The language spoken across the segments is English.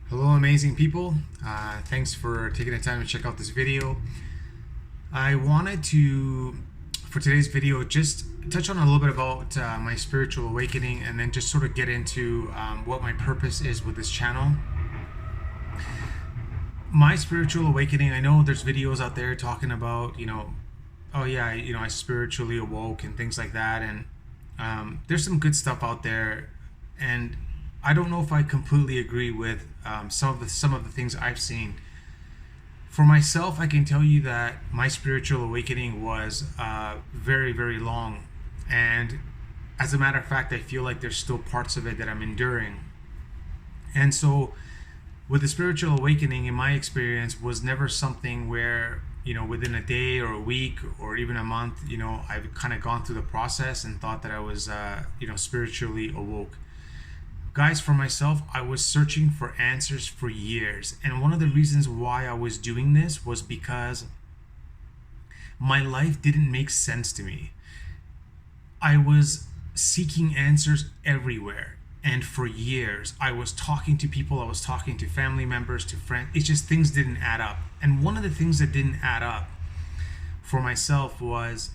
Hello, amazing people. Thanks for taking the time to check out this video. I wanted to, for today's video, just touch on a little bit about my spiritual awakening and then just sort of get into what my purpose is with this channel. My spiritual awakening, I know there's videos out there talking about, oh yeah, I spiritually awoke and things like that. And there's some good stuff out there. And I don't know if I completely agree with some of the things I've seen. For myself, I can tell you that my spiritual awakening was very, very long, and as a matter of fact, I feel like there's still parts of it that I'm enduring. And so, with the spiritual awakening, in my experience, was never something where within a day or a week or even a month, I've kind of gone through the process and thought that I was spiritually awoke. Guys, for myself, I was searching for answers for years. And one of the reasons why I was doing this was because my life didn't make sense to me. I was seeking answers everywhere. And for years, I was talking to people, I was talking to family members, to friends. It's just things didn't add up. And one of the things that didn't add up for myself was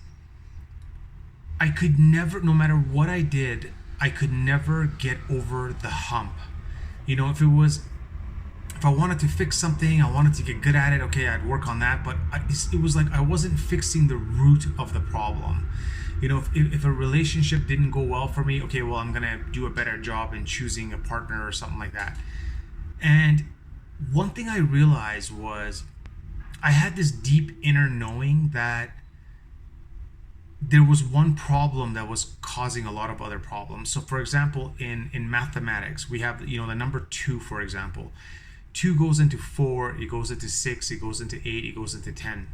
I could never, no matter what I did, I could never get over the hump. If I wanted to fix something, I wanted to get good at it, okay, I'd work on that. But it was like I wasn't fixing the root of the problem. If a relationship didn't go well for me, okay, well, I'm going to do a better job in choosing a partner or something like that. And one thing I realized was I had this deep inner knowing that there was one problem that was causing a lot of other problems. So for example, in mathematics, we have the number 2, for example. 2 goes into 4, it goes into 6, it goes into 8, it goes into 10.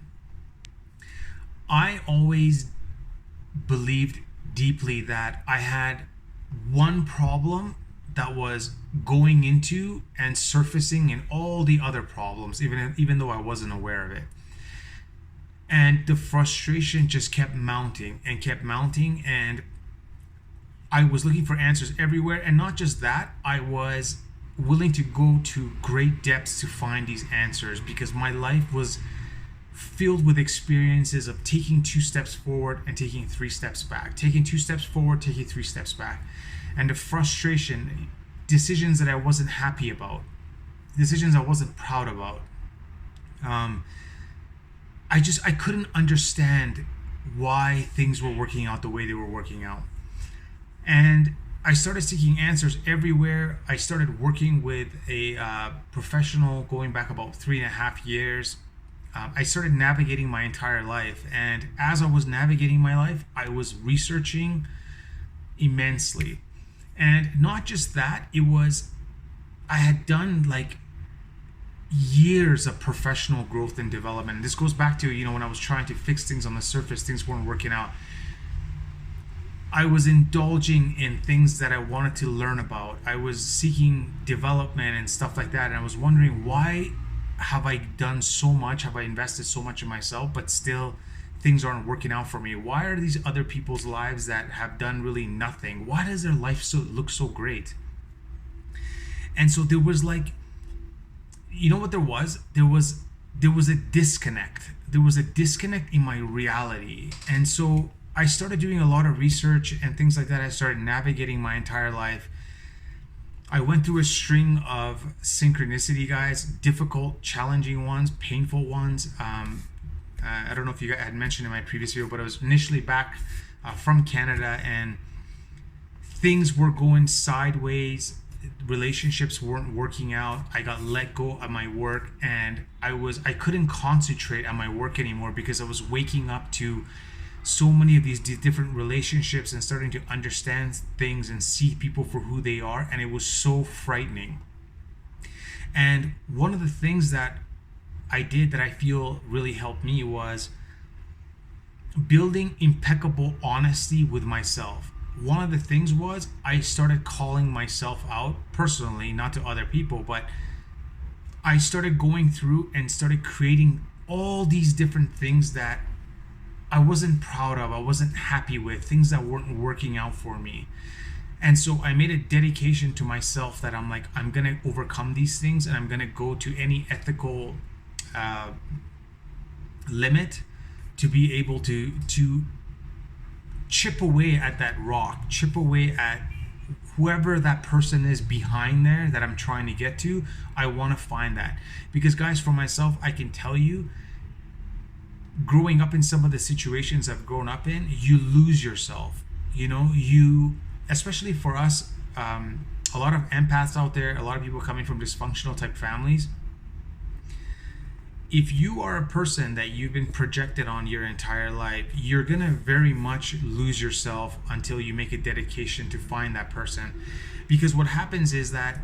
I always believed deeply that I had one problem that was going into and surfacing in all the other problems, even though I wasn't aware of it. And the frustration just kept mounting and kept mounting, and I was looking for answers everywhere. And not just that, I was willing to go to great depths to find these answers, because my life was filled with experiences of taking 2 steps forward and taking 3 steps back, taking 2 steps forward, taking 3 steps back. And the frustration, decisions that I wasn't happy about, decisions I wasn't proud about, I couldn't understand why things were working out the way they were working out. And I started seeking answers everywhere. I started working with a professional going back about 3.5 years. I started navigating my entire life. And as I was navigating my life, I was researching immensely. And not just that, I had done like years of professional growth and development. This goes back to when I was trying to fix things on the surface, things weren't working out. I was indulging in things that I wanted to learn about. I was seeking development and stuff like that, and I was wondering, why have I done so much, have I invested so much in myself, but still things aren't working out for me? Why are these other people's lives that have done really nothing, why does their life look so great? And so there was like, what there was a disconnect. There was a disconnect in my reality. And so I started doing a lot of research and things like that. I started navigating my entire life. I went through a string of synchronicity, guys, difficult, challenging ones, painful ones. I don't know if you guys had mentioned in my previous video, but I was initially back from Canada, and things were going sideways. Relationships weren't working out. I got let go of my work, and I couldn't concentrate on my work anymore because I was waking up to so many of these different relationships and starting to understand things and see people for who they are, and it was so frightening. And one of the things that I did that I feel really helped me was building impeccable honesty with myself. One of the things was I started calling myself out personally, not to other people, but I started going through and started creating all these different things that I wasn't proud of, I wasn't happy with, things that weren't working out for me. And so I made a dedication to myself that I'm like, I'm going to overcome these things, and I'm going to go to any ethical uh, limit to be able to chip away at that rock, chip away at whoever that person is behind there that I'm trying to get to. I want to find that. Because guys, for myself, I can tell you, growing up in some of the situations I've grown up in, you lose yourself. You, especially for us, a lot of empaths out there, a lot of people coming from dysfunctional type families. If you are a person that you've been projected on your entire life, you're going to very much lose yourself until you make a dedication to find that person. Because what happens is that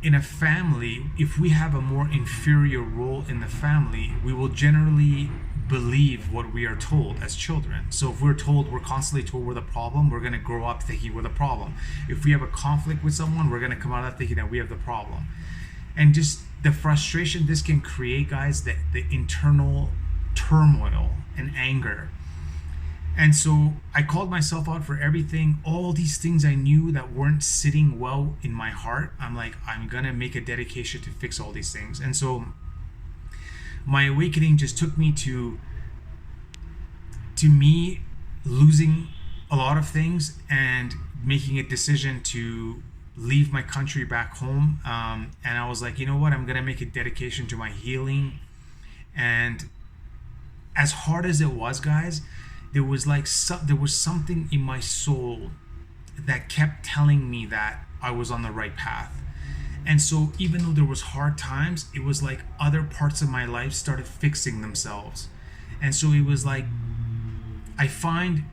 in a family, if we have a more inferior role in the family, we will generally believe what we are told as children. So if we're constantly told we're the problem, we're going to grow up thinking we're the problem. If we have a conflict with someone, we're going to come out of thinking that we have the problem. And just the frustration this can create, guys, the internal turmoil and anger. And so I called myself out for everything, all these things I knew that weren't sitting well in my heart. I'm like, I'm going to make a dedication to fix all these things. And so my awakening just took me to me losing a lot of things and making a decision to leave my country back home. And I was like, you know what? I'm going to make a dedication to my healing. And as hard as it was, guys, there was something in my soul that kept telling me that I was on the right path. And so even though there was hard times, it was like other parts of my life started fixing themselves. And so it was like, I find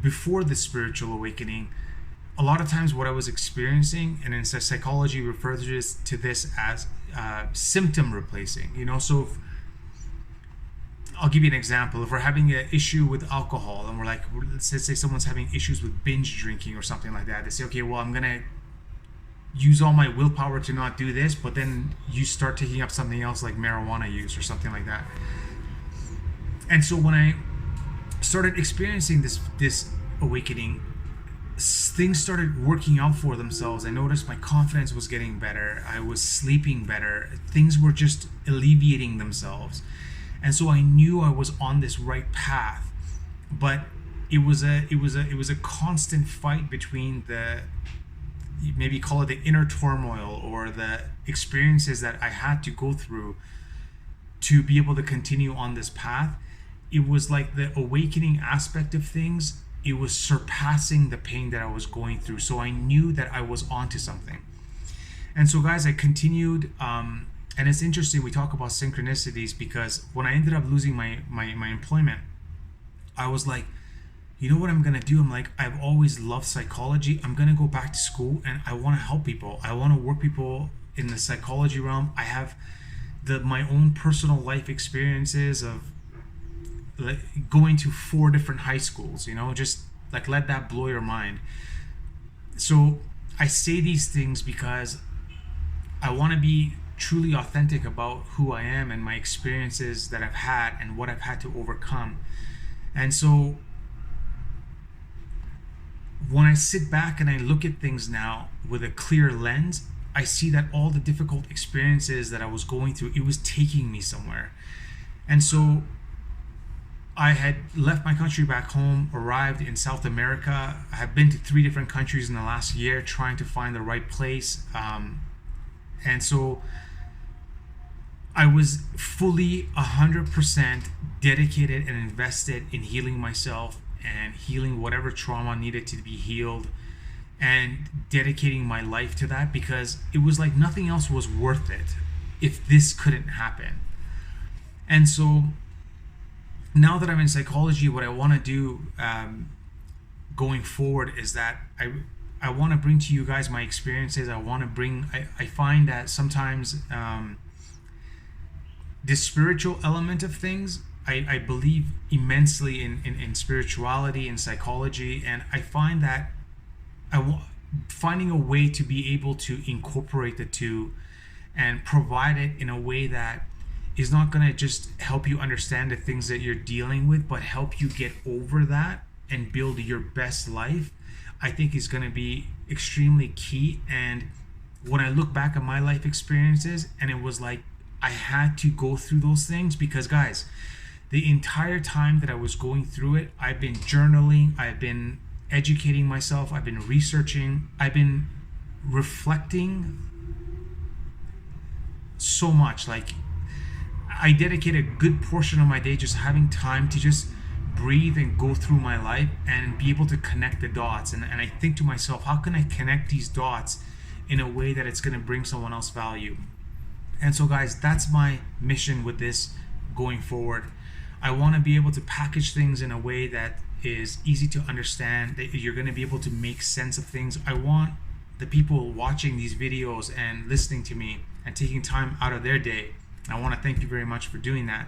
before the spiritual awakening, a lot of times what I was experiencing, and in psychology refers to this as symptom replacing. So if, I'll give you an example. If we're having an issue with alcohol, and we're like, let's say someone's having issues with binge drinking or something like that, they say, okay, well, I'm gonna use all my willpower to not do this, but then you start taking up something else like marijuana use or something like that. And so when I started experiencing this awakening, things started working out for themselves. I noticed my confidence was getting better. I was sleeping better. Things were just alleviating themselves. And so I knew I was on this right path. But it was a constant fight between maybe call it the inner turmoil or the experiences that I had to go through to be able to continue on this path. It was like the awakening aspect of things, it was surpassing the pain that I was going through. So I knew that I was onto something. And so, guys, I continued. And it's interesting, we talk about synchronicities, because when I ended up losing my employment, I was like, you know what I'm going to do? I'm like, I've always loved psychology. I'm going to go back to school and I want to help people. I want to work people in the psychology realm. I have my own personal life experiences of like going to 4 different high schools, just like let that blow your mind. So I say these things because I want to be truly authentic about who I am and my experiences that I've had and what I've had to overcome. And so when I sit back and I look at things now with a clear lens, I see that all the difficult experiences that I was going through, it was taking me somewhere. And so I had left my country back home, arrived in South America. I have been to 3 different countries in the last year trying to find the right place. And so I was fully 100% dedicated and invested in healing myself and healing whatever trauma needed to be healed and dedicating my life to that, because it was like nothing else was worth it if this couldn't happen. And so now that I'm in psychology, what I want to do going forward is that I want to bring to you guys my experiences. I find that sometimes this spiritual element of things, I believe immensely in spirituality and psychology, and I find that finding a way to be able to incorporate the two and provide it in a way that is not going to just help you understand the things that you're dealing with, but help you get over that and build your best life. I think is going to be extremely key. And when I look back at my life experiences, and it was like I had to go through those things, because guys, the entire time that I was going through it, I've been journaling, I've been educating myself, I've been researching, I've been reflecting so much. Like, I dedicate a good portion of my day just having time to just breathe and go through my life and be able to connect the dots. And I think to myself, how can I connect these dots in a way that it's going to bring someone else value? And so guys, that's my mission with this going forward. I want to be able to package things in a way that is easy to understand, that you're going to be able to make sense of things. I want the people watching these videos and listening to me and taking time out of their day, I want to thank you very much for doing that.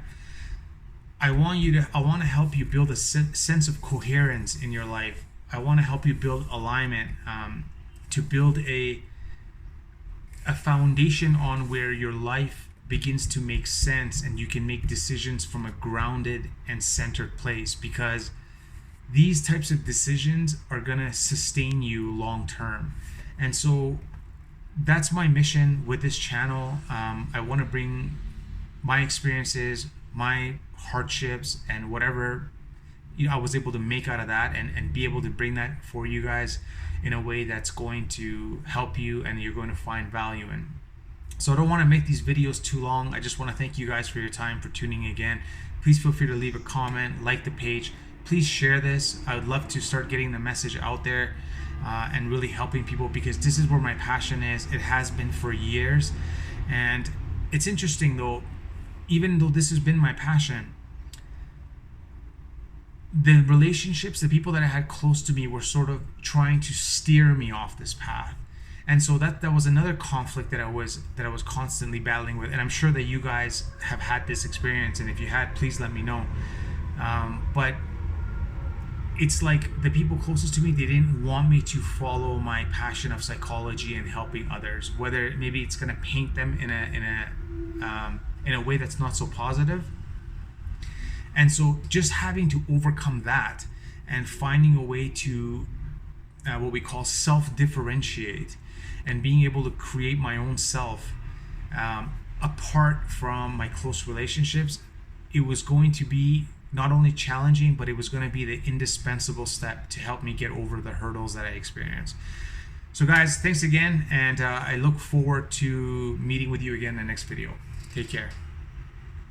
I want to help you build a sense of coherence in your life. I want to help you build alignment, to build a foundation on where your life begins to make sense and you can make decisions from a grounded and centered place, because these types of decisions are going to sustain you long term. And so that's my mission with this channel. I want to bring my experiences, my hardships, and whatever I was able to make out of that, and be able to bring that for you guys in a way that's going to help you and you're going to find value in. So I don't want to make these videos too long. I just want to thank you guys for your time, for tuning in again. Please feel free to leave a comment, like the page. Please share this. I would love to start getting the message out there and really helping people, because this is where my passion is. It has been for years. And it's interesting though, even though this has been my passion, the relationships, the people that I had close to me were sort of trying to steer me off this path. And so that was another conflict that I was constantly battling with. And I'm sure that you guys have had this experience, and if you had, please let me know. But it's like the people closest to me, they didn't want me to follow my passion of psychology and helping others, whether maybe it's going to paint them in a way that's not so positive. And so just having to overcome that and finding a way to what we call self-differentiate, and being able to create my own self apart from my close relationships, it was going to be not only challenging, but it was going to be the indispensable step to help me get over the hurdles that I experienced. So guys, thanks again, and I look forward to meeting with you again in the next video. Take care.